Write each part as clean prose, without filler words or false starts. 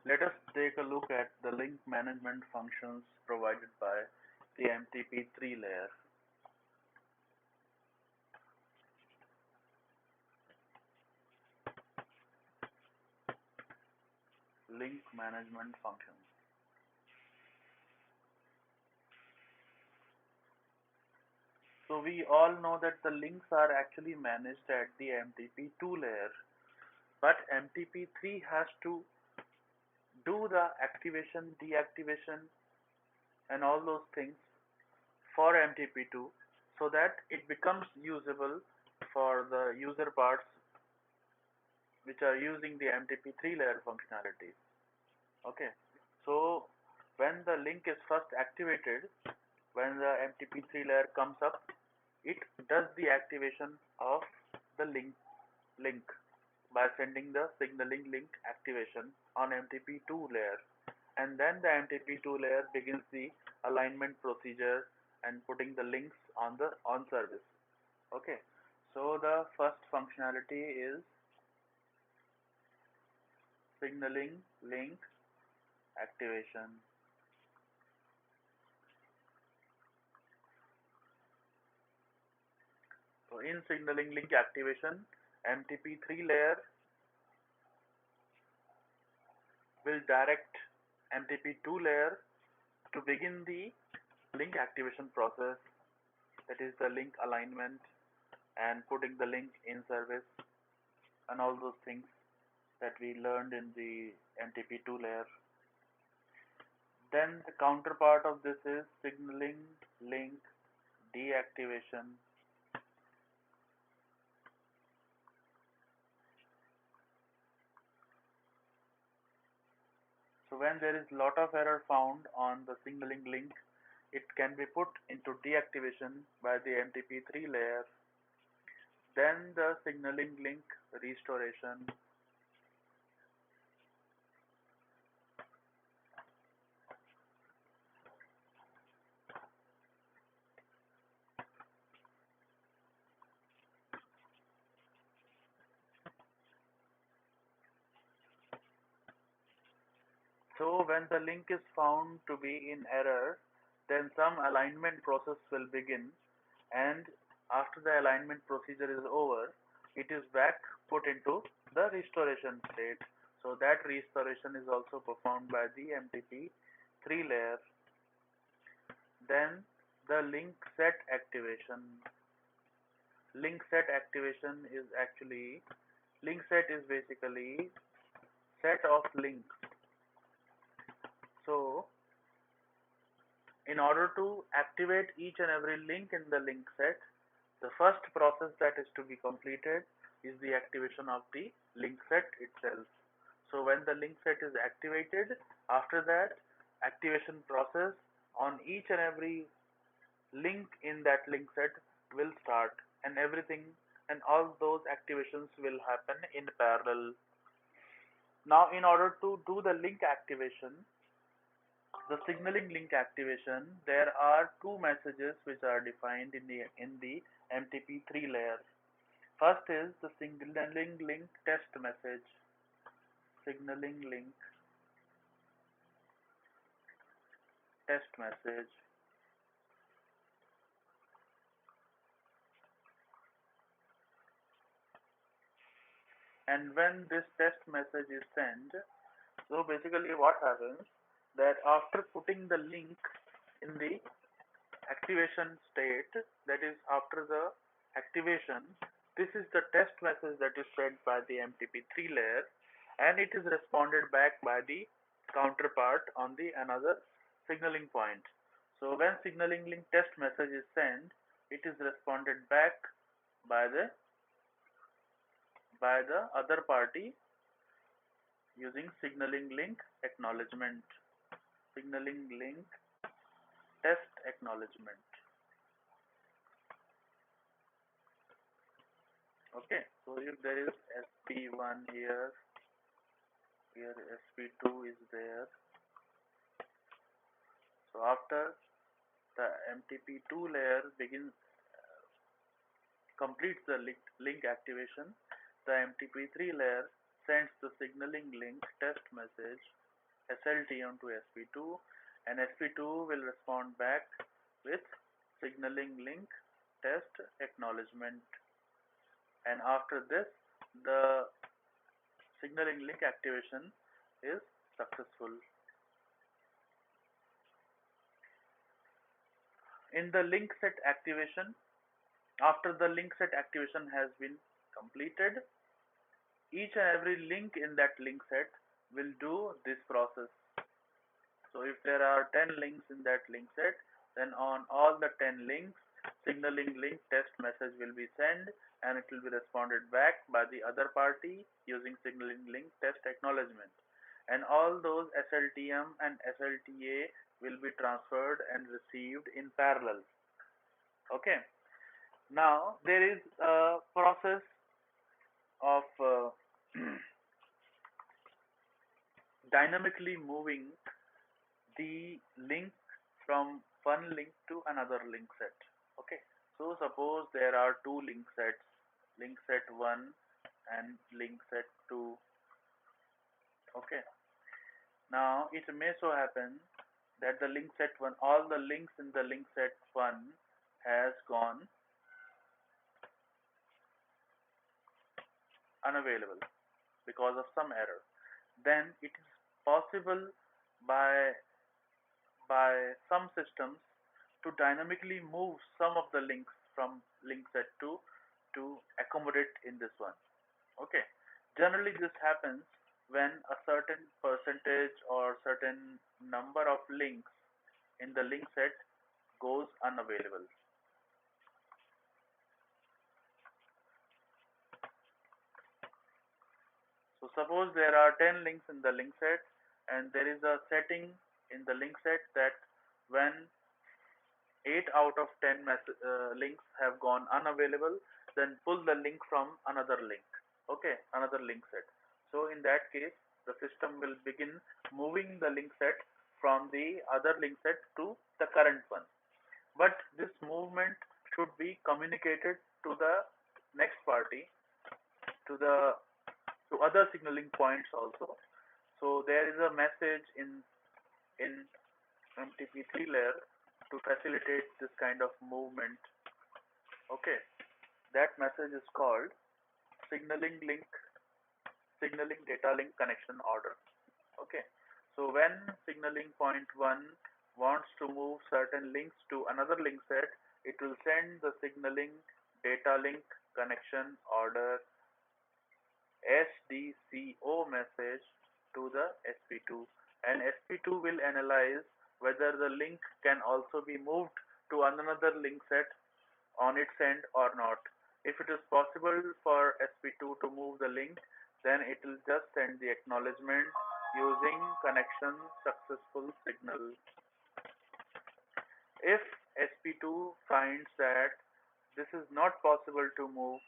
Let us take a look at the link management functions provided by the MTP3 layer. Link management functions. So we all know that the links are actually managed at the MTP2 layer, but MTP3 has to do the activation, deactivation, and all those things for MTP2 so that it becomes usable for the user parts which are using the MTP3 layer functionality. Okay, so when the link is first activated, when the MTP3 layer comes up, it does the activation of the link by sending the signaling link activation on MTP2 layer, and then the MTP2 layer begins the alignment procedure and putting the links on the on service. Okay, so the first functionality is signaling link activation. So in signaling link activation, MTP3 layer will direct MTP2 layer to begin the link activation process, that is the link alignment and putting the link in service and all those things that we learned in the MTP2 layer. Then the counterpart of this is signaling link deactivation. So when there is lot of error found on the signaling link, it can be put into deactivation by the MTP3 layer. Then the signaling link restoration. So when the link is found to be in error, then some alignment process will begin, and after the alignment procedure is over, it is back put into the restoration state. So that restoration is also performed by the MTP3 layer. Then the link set activation. Link set activation is actually, link set is basically set of links. So in order to activate each and every link in the link set, the first process that is to be completed is the activation of the link set itself. So when the link set is activated, after that activation process on each and every link in that link set will start, and everything and all those activations will happen in parallel. Now in order to do the link activation, the signaling link activation, there are two messages which are defined in the MTP3 layer. First is the signaling link test message. Signaling link test message. And when this test message is sent, so basically what happens, that after putting the link in the activation state, that is after the activation, this is the test message that is sent by the MTP3 layer, and it is responded back by the counterpart on the another signaling point. So when signaling link test message is sent, it is responded back by the other party using signaling link acknowledgement. Signaling link test acknowledgement. Okay, so if there is SP1 here SP2 is there. So after the MTP2 layer completes the link activation, the MTP3 layer sends the signaling link test message SLTM to SP2, and SP2 will respond back with signaling link test acknowledgement, and after this the signaling link activation is successful. In the link set activation, after the link set activation has been completed, each and every link in that link set will do this process. So if there are 10 links in that link set, then on all the 10 links, signaling link test message will be sent, and it will be responded back by the other party using signaling link test acknowledgement. And all those SLTM and SLTA will be transferred and received in parallel. Okay. Now there is a process of dynamically moving the link from one link to another link set. Okay, so suppose there are two link sets, link set 1 and link set 2. Okay, now it may so happen that the link set 1, all the links in the link set 1 has gone unavailable because of some error. Then it is possible by some systems to dynamically move some of the links from link set 2 to accommodate in this one. Okay, generally this happens when a certain percentage or certain number of links in the link set goes unavailable. So suppose there are 10 links in the link set, and there is a setting in the link set that when 8 out of 10 links have gone unavailable, then pull the link from another link. Okay, another link set. So in that case, the system will begin moving the link set from the other link set to the current one. But this movement should be communicated to the next party, to the to other signaling points also. So there is a message in MTP3 layer to facilitate this kind of movement. Okay, that message is called signaling data link connection order. Okay, so when signaling point 1 wants to move certain links to another link set, it will send the signaling data link connection order SDCO message to the SP2, and SP2 will analyze whether the link can also be moved to another link set on its end or not. If it is possible for SP2 to move the link, then it will just send the acknowledgement using connection successful signal. If SP2 finds that this is not possible to move,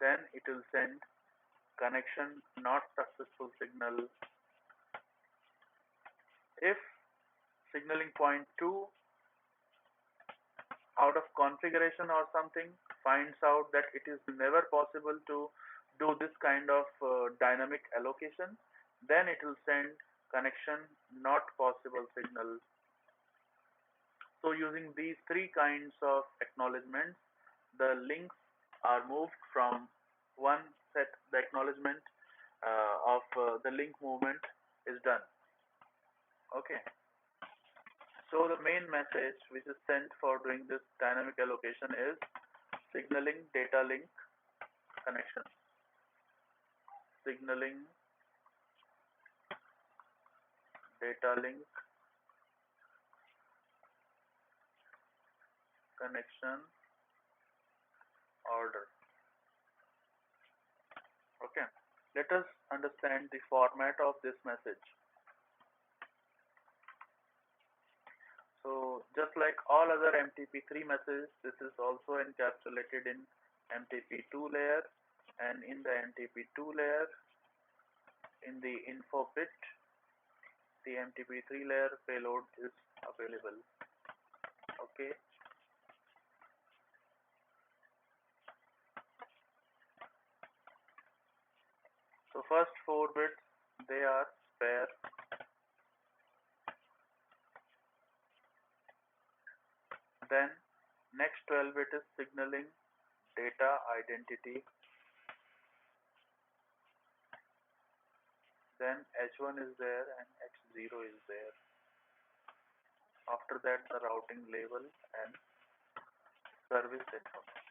then it will send connection not successful signal. If signaling point 2 out of configuration or something finds out that it is never possible to do this kind of dynamic allocation, then it will send connection not possible signal. So using these three kinds of acknowledgements, the links are moved from one set. The acknowledgement of the link movement is done. Okay, so the main message which is sent for doing this dynamic allocation is signaling data link connection, signaling data link connection order. Okay, let us understand the format of this message. So just like all other MTP3 messages, this is also encapsulated in MTP2 layer, and in the MTP2 layer, in the info bit, the MTP3 layer payload is available. Okay. So first 4 bits, they are spare, signaling data identity, then H1 is there and H0 is there. After that, the routing label and service information.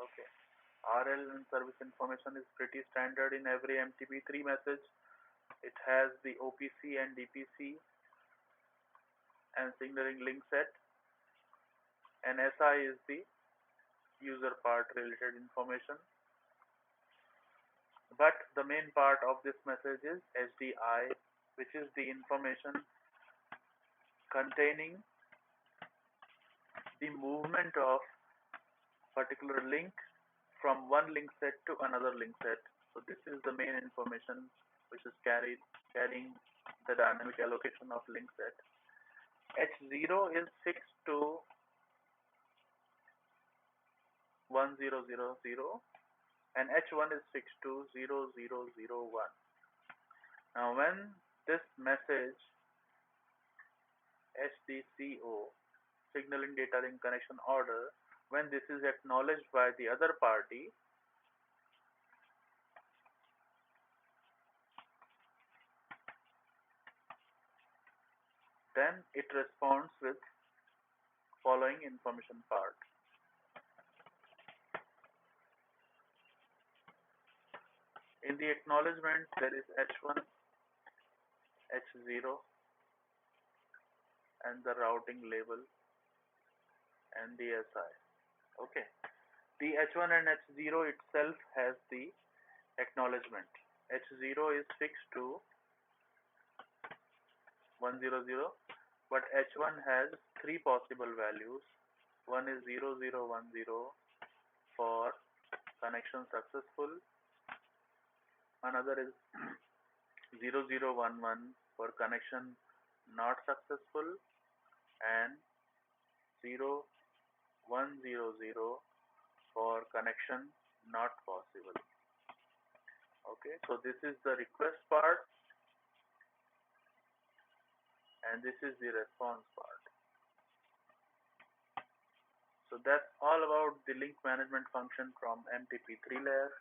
Okay. RL and service information is pretty standard in every MTP3 message. It has the OPC and DPC and signaling link set, and SI is the user part related information. But the main part of this message is HDI, which is the information containing the movement of particular link from one link set to another link set. So this is the main information which is carrying the dynamic allocation of link set. H0 is fixed to 1000 and H1 is fixed to 0001. Now when this message HDCO, signaling data link connection order, when this is acknowledged by the other party, then it responds with following information part. In the acknowledgement, there is H1, H0, and the routing label and the SI. Okay. The H1 and H0 itself has the acknowledgement. H0 is fixed to 100, but H1 has three possible values. One is 0010 for connection successful. Another is 0011 for connection not successful, and 0100 for connection not possible. Okay, so this is the request part and this is the response part. So that's all about the link management function from MTP3 layer.